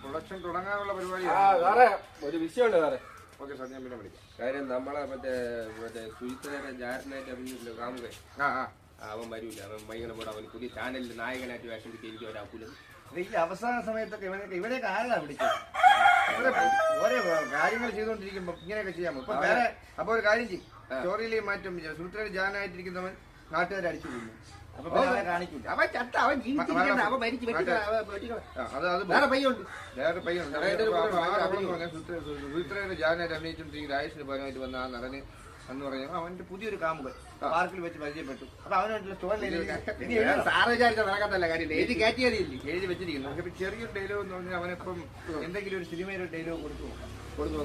Production തുടങ്ങാനുള്ള പരിപാടി. സാറേ ഒരു വിഷയമുണ്ട് സാറേ. ഓക്കെ സാർ, ഞാൻ പിന്നെ വിളിക്കാം. കാര്യം നമ്മളെ മറ്റേ സുജിത്തിനെ ജാരനായിട്ട് അഭിനയിച്ചില്ല കാമുകൻ. അവൻ വരൂല, അവൻ ഭയങ്കര കൂടെ അവൻ പുതിയ ചാനലിൽ നായകനായിട്ട് വേഷം കിട്ടി എനിക്ക് ഒരാക്കൂല. ഈ അവസാന സമയത്തൊക്കെ ഇവരെയൊക്കെ ആരാ വിളിച്ചത്? ഓരോ കാര്യങ്ങൾ ചെയ്തുകൊണ്ടിരിക്കുമ്പോ ഇങ്ങനെയൊക്കെ ചെയ്യാമോ? ഇപ്പൊ വേറെ അപ്പൊ ഒരു കാര്യം ചെയ്യും, സ്റ്റോറിയിൽ മാറ്റം. സുഹൃത്തുക്കൾ ജാനായിട്ടിരിക്കുന്നവൻ നാട്ടുകാരെ അടിച്ചു കൊന്നു. കാണിക്കില്ല അവൻ ചട്ട, അവൻ വേറെ പയ്യുണ്ട്. സുഹൃത്തുക്കളുടെ ജാനായിട്ട് അഭിനയിച്ചുകൊണ്ടിരിക്കുന്ന രാജേഷിന് പകരമായിട്ട് വന്ന ആ നടന് എന്ന് പറഞ്ഞാൽ അവന്റെ പുതിയൊരു കാമുകൻ പാർക്കിൽ വെച്ച് പരിചയപ്പെട്ടു. അപ്പൊ അവനായിട്ടുള്ള സ്റ്റോറി എഴുതി കയറ്റിയതില്ലേ, എഴുതി വെച്ചിരിക്കുന്നു. നമുക്ക് ചെറിയൊരു ഡയലോഗ് എന്ന് പറഞ്ഞാൽ അവനിപ്പം എന്തെങ്കിലും ഒരു സിനിമയിലൊരു ഡയലോഗ് കൊടുത്തു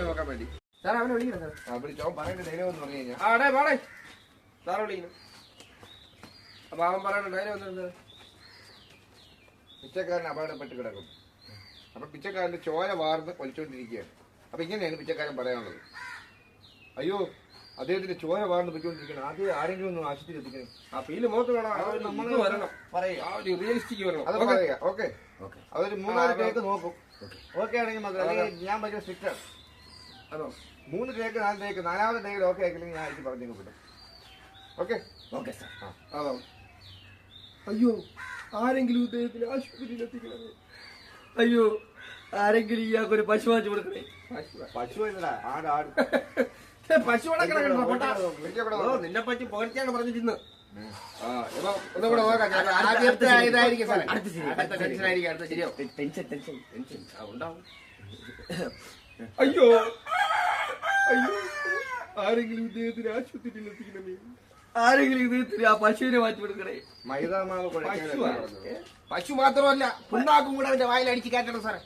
നോക്കാൻ വേണ്ടി. സാർ അവനെ വിളിക്കണം. വിളിച്ചോ, അവൻ പറയുന്ന ഡയലോഗ് എന്ന് പറഞ്ഞു കഴിഞ്ഞാൽ സാറ് വിളിക്കണം. അപ്പൊ അവൻ പറയുന്ന ഡയലോഗ് പിച്ചക്കാരൻ അപകടപ്പെട്ട് കിടക്കും. അപ്പൊ പിച്ചക്കാരന്റെ ചോര വാർന്ന് ഒലിച്ചോണ്ടിരിക്കുകയാണ്. അപ്പൊ ഇങ്ങനെയാണ് പിച്ചക്കാരൻ പറയാനുള്ളത്. അയ്യോ, അദ്ദേഹത്തിന്റെ ചോര വാർന്ന് പൊയ്ക്കൊണ്ടിരിക്കണം, അത് ആരെങ്കിലും ഒന്ന് ആശുപത്രി എത്തിക്കണം. ആ ഫീല് മുഖത്ത് വേണം, നമ്മൾ വരണം, റിയലിസ്റ്റിക് വരണം. അത് പറയാ. ഓക്കെ, അതൊരു 3-4 ടേക്ക് നോക്കും. ഓക്കെ ആണെങ്കിൽ മാത്രം ഞാൻ ഭയങ്കര സ്ട്രിക്റ്റാണ്. അതോ 3 ടേക്ക് 4 ടേക്ക് 4ാമത്തെ ടേക്കിൽ ഓക്കെ ആക്കില്ലെങ്കിൽ ഞാൻ എനിക്ക് പറഞ്ഞു വിടും. Okay okay sir. അതോ അയ്യോ, ആരെങ്കിലും ഇദ്ദേഹത്തിന് ആശുപത്രിയിൽ എത്തിക്കണേ. അയ്യോ, ആരെങ്കിലും ഇയാൾക്കൊരു പശു വാങ്ങിച്ചു കൊടുക്കണേ. പശു ഇല്ലടാ, ആട് ആട്. പശു നിന്നെ പറ്റി പോലത്തെയാണ് പറഞ്ഞിരുന്നത്. ഒന്നുകൂടെ നോക്കാം. അയ്യോ അയ്യോ, ആരെങ്കിലും ഇദ്ദേഹത്തിന് ആശുപത്രിയിൽ എത്തിക്കണമേ. ആരെങ്കിലും ഇദ്ദേഹത്തിന് ആ പശുവിനെ മാറ്റി കൊടുക്കണേ. മൈദാമാവ് പശു മാത്രമല്ല പുണ്ണാക്കും കൂടെ അവന്റെ വായിൽ അടിച്ച് കയറ്റണം സാറേ.